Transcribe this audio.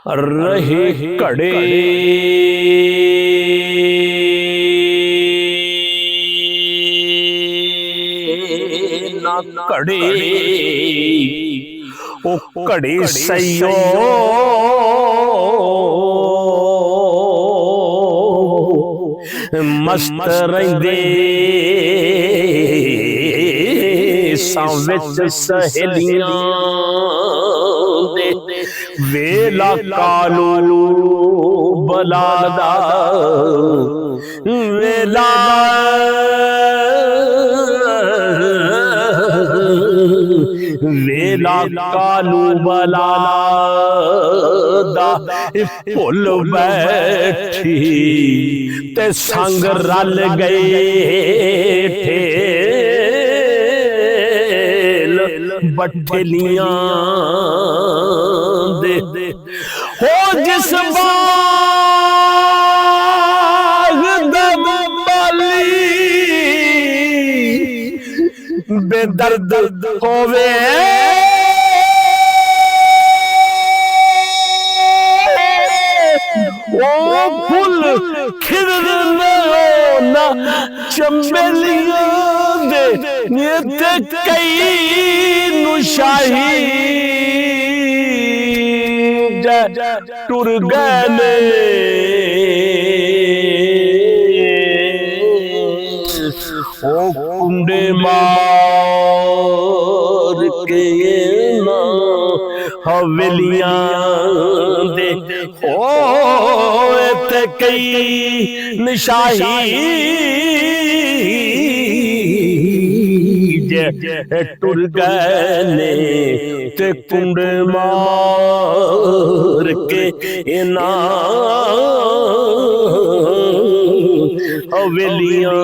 रहे घड़े ना घड़े ओ घड़े सैयो मस्त रहिंदे सां विच सहेलियां दे वेला कालू बला दा वेला वेला कालू बला दा भुल बैठी ते संग रल गए ठेल बठेलियां दे हो जिस बाग दबाली बेदर्द होवे ओ फुल खिलना चंबेलियां दे नियत कई नुशाही टुर गए ओ कुंडे मार के ना हवेलियां दे ओ ते कई निशाही टुर गए ने ते कुंड मार के ना हवेलियां